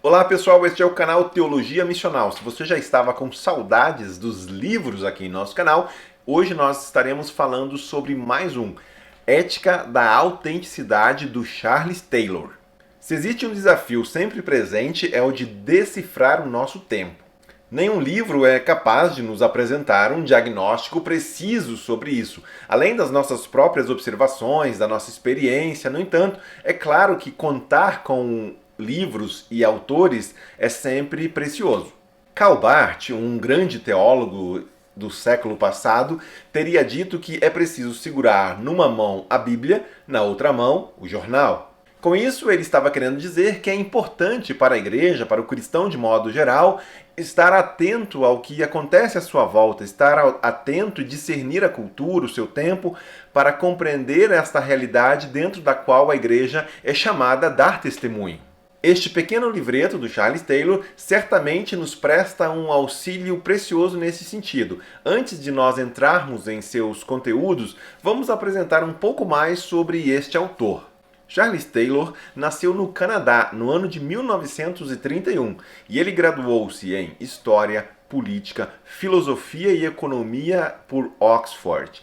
Olá pessoal, este é o canal Teologia Missional. Se você já estava com saudades dos livros aqui em nosso canal, hoje nós estaremos falando sobre mais um, Ética da Autenticidade, do Charles Taylor. Se existe um desafio sempre presente é o de decifrar o nosso tempo. Nenhum livro é capaz de nos apresentar um diagnóstico preciso sobre isso, além das nossas próprias observações, da nossa experiência. No entanto, é claro que contar com livros e autores é sempre precioso. Karl Barth, um grande teólogo do século passado, teria dito que é preciso segurar numa mão a Bíblia, na outra mão o jornal. Com isso, ele estava querendo dizer que é importante para a igreja, para o cristão de modo geral, estar atento ao que acontece à sua volta, estar atento e discernir a cultura, o seu tempo, para compreender esta realidade dentro da qual a igreja é chamada a dar testemunho. Este pequeno livreto do Charles Taylor certamente nos presta um auxílio precioso nesse sentido. Antes de nós entrarmos em seus conteúdos, vamos apresentar um pouco mais sobre este autor. Charles Taylor nasceu no Canadá no ano de 1931 e ele graduou-se em História, Política, Filosofia e Economia por Oxford.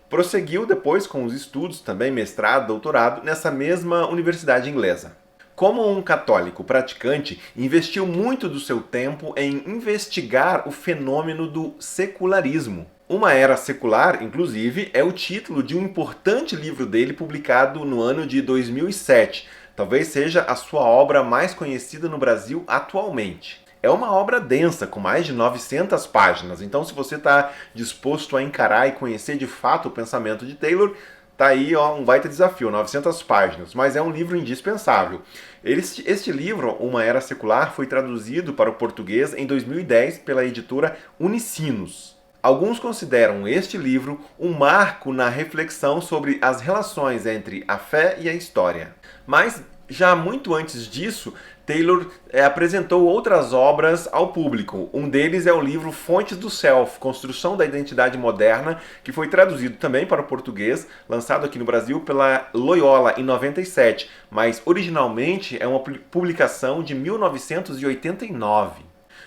Prosseguiu depois com os estudos, também mestrado, doutorado, nessa mesma universidade inglesa. Como um católico praticante, investiu muito do seu tempo em investigar o fenômeno do secularismo. Uma Era Secular, inclusive, é o título de um importante livro dele publicado no ano de 2007. Talvez seja a sua obra mais conhecida no Brasil atualmente. É uma obra densa, com mais de 900 páginas, então se você está disposto a encarar e conhecer de fato o pensamento de Taylor, tá aí um baita desafio, 900 páginas, mas é um livro indispensável. Este livro, Uma Era Secular, foi traduzido para o português em 2010 pela editora Unicinos. Alguns consideram este livro um marco na reflexão sobre as relações entre a fé e a história. Mas, já muito antes disso, Taylor apresentou outras obras ao público. Um deles é o livro Fontes do Self, Construção da Identidade Moderna, que foi traduzido também para o português, lançado aqui no Brasil pela Loyola em 97, mas originalmente é uma publicação de 1989.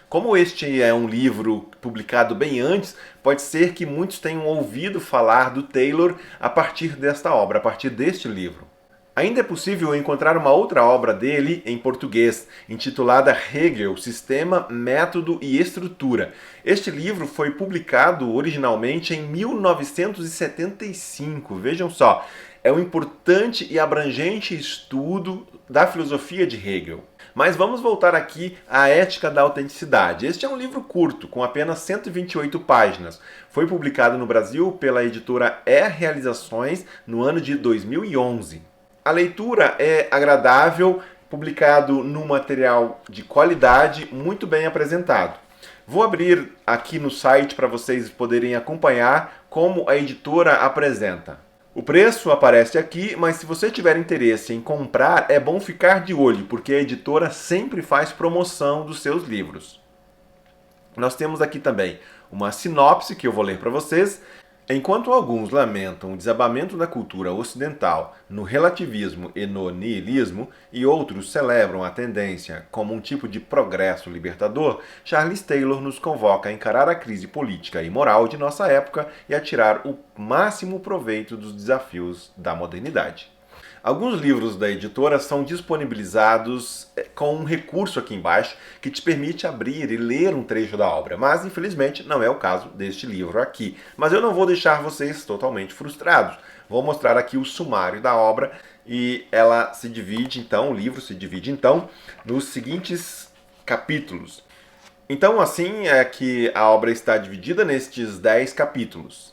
Como este é um livro publicado bem antes, pode ser que muitos tenham ouvido falar do Taylor a partir desta obra, a partir deste livro. Ainda é possível encontrar uma outra obra dele em português, intitulada Hegel, Sistema, Método e Estrutura. Este livro foi publicado originalmente em 1975, vejam só, é um importante e abrangente estudo da filosofia de Hegel. Mas vamos voltar aqui à Ética da Autenticidade. Este é um livro curto, com apenas 128 páginas. Foi publicado no Brasil pela editora Realizações no ano de 2011. A leitura é agradável, publicado num material de qualidade, muito bem apresentado. Vou abrir aqui no site para vocês poderem acompanhar como a editora apresenta. O preço aparece aqui, mas se você tiver interesse em comprar, é bom ficar de olho, porque a editora sempre faz promoção dos seus livros. Nós temos aqui também uma sinopse que eu vou ler para vocês. Enquanto alguns lamentam o desabamento da cultura ocidental no relativismo e no niilismo, e outros celebram a tendência como um tipo de progresso libertador, Charles Taylor nos convoca a encarar a crise política e moral de nossa época e a tirar o máximo proveito dos desafios da modernidade. Alguns livros da editora são disponibilizados com um recurso aqui embaixo que te permite abrir e ler um trecho da obra, mas infelizmente não é o caso deste livro aqui. Mas eu não vou deixar vocês totalmente frustrados. Vou mostrar aqui o sumário da obra e ela se divide então, o livro se divide então nos seguintes capítulos. Então assim é que a obra está dividida nestes 10 capítulos.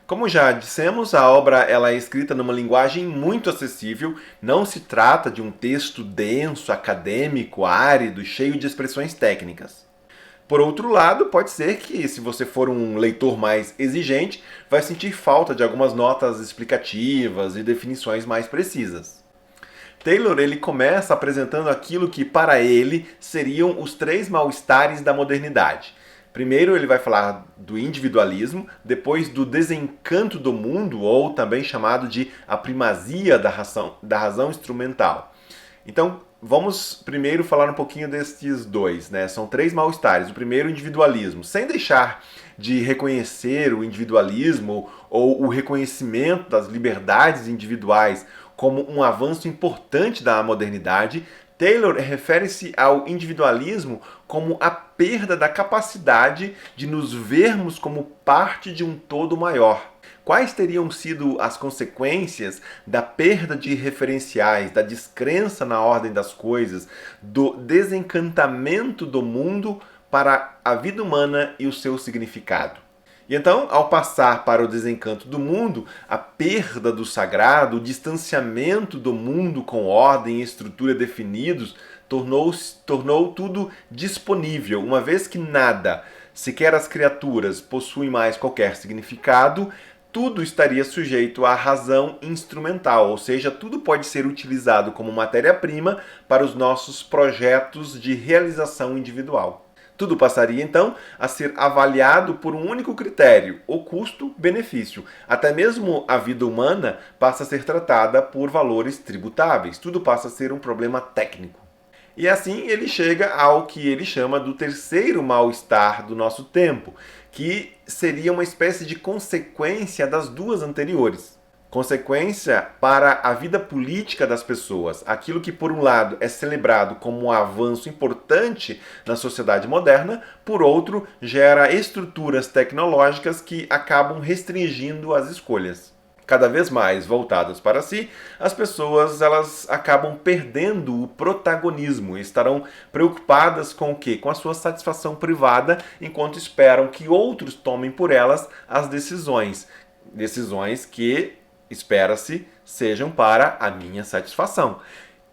Como já dissemos, a obra ela é escrita numa linguagem muito acessível, não se trata de um texto denso, acadêmico, árido, cheio de expressões técnicas. Por outro lado, pode ser que, se você for um leitor mais exigente, vai sentir falta de algumas notas explicativas e definições mais precisas. Taylor ele começa apresentando aquilo que, para ele, seriam os 3 mal-estares da modernidade. Primeiro ele vai falar do individualismo, depois do desencanto do mundo, ou também chamado de a primazia da razão instrumental. Então, vamos primeiro falar um pouquinho destes dois, né? São três mal-estares. O primeiro, o individualismo. Sem deixar de reconhecer o individualismo ou o reconhecimento das liberdades individuais como um avanço importante da modernidade, Taylor refere-se ao individualismo como a perda da capacidade de nos vermos como parte de um todo maior. Quais teriam sido as consequências da perda de referenciais, da descrença na ordem das coisas, do desencantamento do mundo para a vida humana e o seu significado? E então, ao passar para o desencanto do mundo, a perda do sagrado, o distanciamento do mundo com ordem e estrutura definidos, tornou tudo disponível, uma vez que nada, sequer as criaturas, possui mais qualquer significado, tudo estaria sujeito à razão instrumental, ou seja, tudo pode ser utilizado como matéria-prima para os nossos projetos de realização individual. Tudo passaria, então, a ser avaliado por um único critério, o custo-benefício. Até mesmo a vida humana passa a ser tratada por valores tributáveis. Tudo passa a ser um problema técnico. E assim ele chega ao que ele chama do terceiro mal-estar do nosso tempo, que seria uma espécie de consequência das duas anteriores. Consequência para a vida política das pessoas. Aquilo que, por um lado, é celebrado como um avanço importante na sociedade moderna, por outro, gera estruturas tecnológicas que acabam restringindo as escolhas. Cada vez mais voltadas para si, as pessoas elas acabam perdendo o protagonismo e estarão preocupadas com o quê? Com a sua satisfação privada, enquanto esperam que outros tomem por elas as decisões. Decisões que espera-se sejam para a minha satisfação.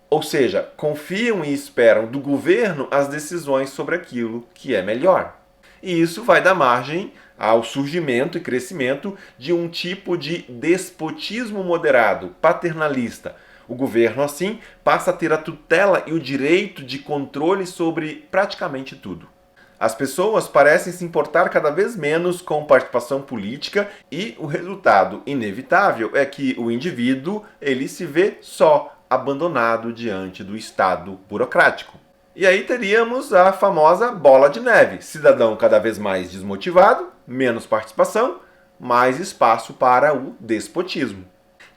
Ou seja, confiam e esperam do governo as decisões sobre aquilo que é melhor. E isso vai dar margem ao surgimento e crescimento de um tipo de despotismo moderado, paternalista. O governo, assim, passa a ter a tutela e o direito de controle sobre praticamente tudo. As pessoas parecem se importar cada vez menos com participação política e o resultado inevitável é que o indivíduo ele se vê só, abandonado diante do Estado burocrático. E aí teríamos a famosa bola de neve, cidadão cada vez mais desmotivado, menos participação, mais espaço para o despotismo.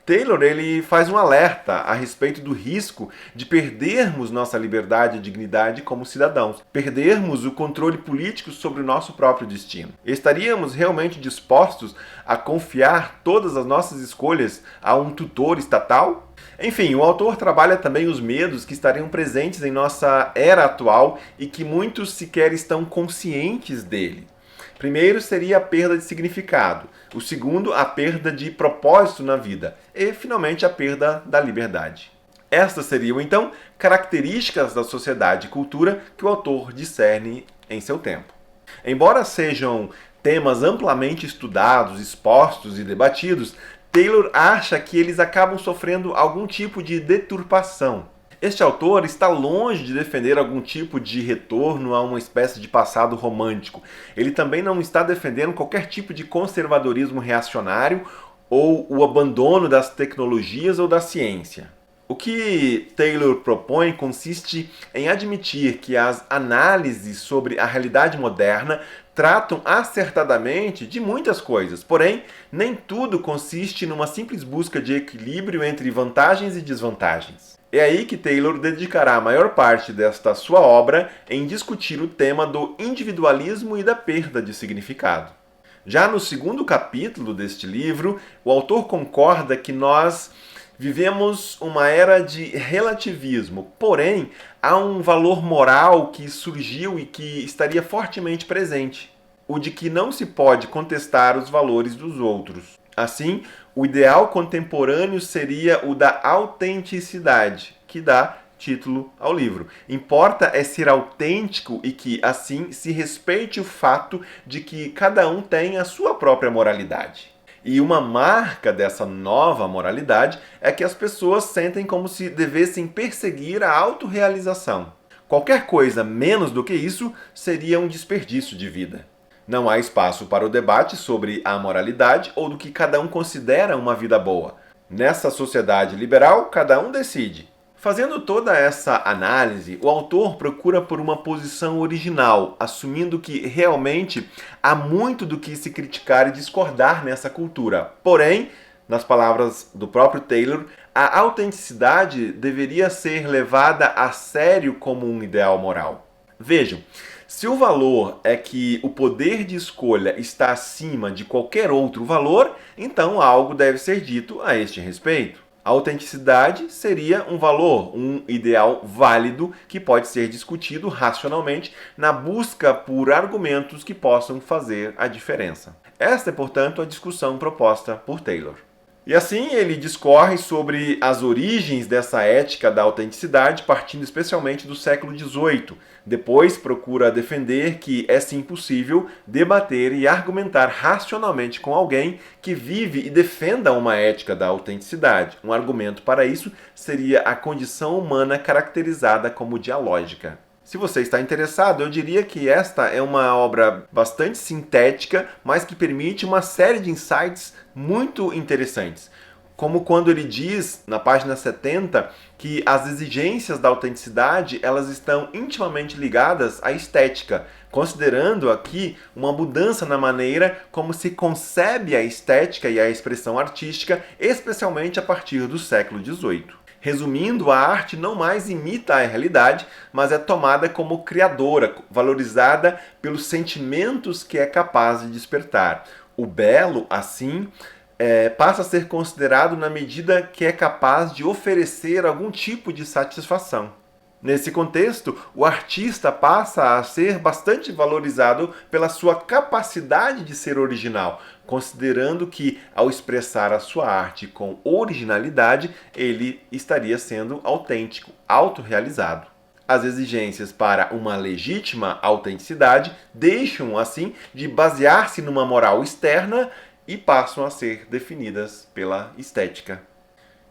Taylor ele faz um alerta a respeito do risco de perdermos nossa liberdade e dignidade como cidadãos, perdermos o controle político sobre o nosso próprio destino. Estaríamos realmente dispostos a confiar todas as nossas escolhas a um tutor estatal? Enfim, o autor trabalha também os medos que estariam presentes em nossa era atual e que muitos sequer estão conscientes dele. Primeiro seria a perda de significado, o segundo a perda de propósito na vida e, finalmente, a perda da liberdade. Estas seriam, então, características da sociedade e cultura que o autor discerne em seu tempo. Embora sejam temas amplamente estudados, expostos e debatidos, Taylor acha que eles acabam sofrendo algum tipo de deturpação. Este autor está longe de defender algum tipo de retorno a uma espécie de passado romântico. Ele também não está defendendo qualquer tipo de conservadorismo reacionário ou o abandono das tecnologias ou da ciência. O que Taylor propõe consiste em admitir que as análises sobre a realidade moderna tratam acertadamente de muitas coisas, porém, nem tudo consiste numa simples busca de equilíbrio entre vantagens e desvantagens. É aí que Taylor dedicará a maior parte desta sua obra em discutir o tema do individualismo e da perda de significado. Já no segundo capítulo deste livro, o autor concorda que nós vivemos uma era de relativismo, porém, há um valor moral que surgiu e que estaria fortemente presente, o de que não se pode contestar os valores dos outros. Assim, o ideal contemporâneo seria o da autenticidade, que dá título ao livro. Importa é ser autêntico e que, assim, se respeite o fato de que cada um tem a sua própria moralidade. E uma marca dessa nova moralidade é que as pessoas sentem como se devessem perseguir a autorrealização. Qualquer coisa menos do que isso seria um desperdício de vida. Não há espaço para o debate sobre a moralidade ou do que cada um considera uma vida boa. Nessa sociedade liberal, cada um decide. Fazendo toda essa análise, o autor procura por uma posição original, assumindo que realmente há muito do que se criticar e discordar nessa cultura. Porém, nas palavras do próprio Taylor, a autenticidade deveria ser levada a sério como um ideal moral. Vejam, se o valor é que o poder de escolha está acima de qualquer outro valor, então algo deve ser dito a este respeito. A autenticidade seria um valor, um ideal válido que pode ser discutido racionalmente na busca por argumentos que possam fazer a diferença. Esta é, portanto, a discussão proposta por Taylor. E assim ele discorre sobre as origens dessa ética da autenticidade, partindo especialmente do século XVIII. Depois procura defender que é sim possível debater e argumentar racionalmente com alguém que vive e defenda uma ética da autenticidade. Um argumento para isso seria a condição humana caracterizada como dialógica. Se você está interessado, eu diria que esta é uma obra bastante sintética, mas que permite uma série de insights muito interessantes. Como quando ele diz, na página 70, que as exigências da autenticidade elas estão intimamente ligadas à estética, considerando aqui uma mudança na maneira como se concebe a estética e a expressão artística, especialmente a partir do século XVIII. Resumindo, a arte não mais imita a realidade, mas é tomada como criadora, valorizada pelos sentimentos que é capaz de despertar. O belo, assim, passa a ser considerado na medida que é capaz de oferecer algum tipo de satisfação. Nesse contexto, o artista passa a ser bastante valorizado pela sua capacidade de ser original, considerando que, ao expressar a sua arte com originalidade, ele estaria sendo autêntico, autorrealizado. As exigências para uma legítima autenticidade deixam, assim, de basear-se numa moral externa e passam a ser definidas pela estética.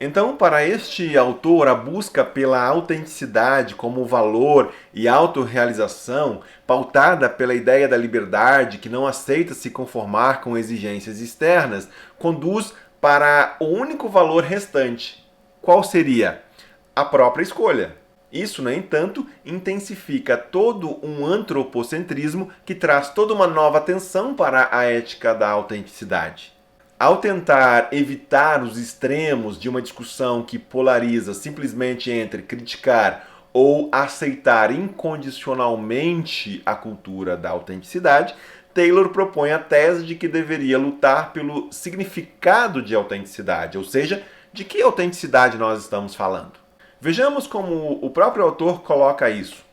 Então, para este autor, a busca pela autenticidade como valor e autorrealização, pautada pela ideia da liberdade que não aceita se conformar com exigências externas, conduz para o único valor restante. Qual seria? A própria escolha. Isso, no entanto, intensifica todo um antropocentrismo que traz toda uma nova atenção para a ética da autenticidade. Ao tentar evitar os extremos de uma discussão que polariza simplesmente entre criticar ou aceitar incondicionalmente a cultura da autenticidade, Taylor propõe a tese de que deveria lutar pelo significado de autenticidade, ou seja, de que autenticidade nós estamos falando. Vejamos como o próprio autor coloca isso.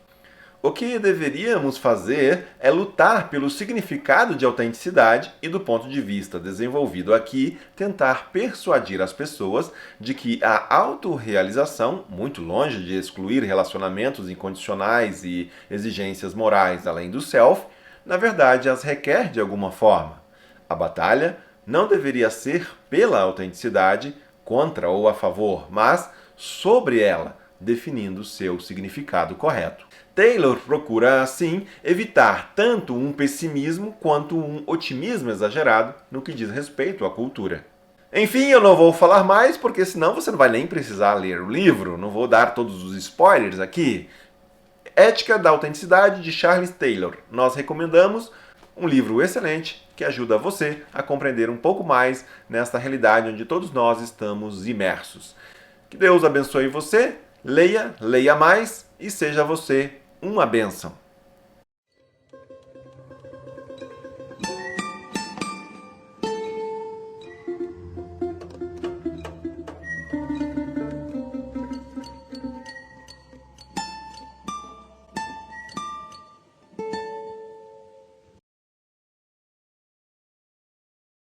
O que deveríamos fazer é lutar pelo significado de autenticidade e, do ponto de vista desenvolvido aqui, tentar persuadir as pessoas de que a autorrealização, muito longe de excluir relacionamentos incondicionais e exigências morais além do self, na verdade as requer de alguma forma. A batalha não deveria ser pela autenticidade, contra ou a favor, mas sobre ela, definindo seu significado correto. Taylor procura, assim, evitar tanto um pessimismo quanto um otimismo exagerado no que diz respeito à cultura. Enfim, eu não vou falar mais, porque senão você não vai nem precisar ler o livro, não vou dar todos os spoilers aqui. Ética da Autenticidade, de Charles Taylor. Nós recomendamos um livro excelente que ajuda você a compreender um pouco mais nesta realidade onde todos nós estamos imersos. Que Deus abençoe você, leia mais e seja você uma bênção.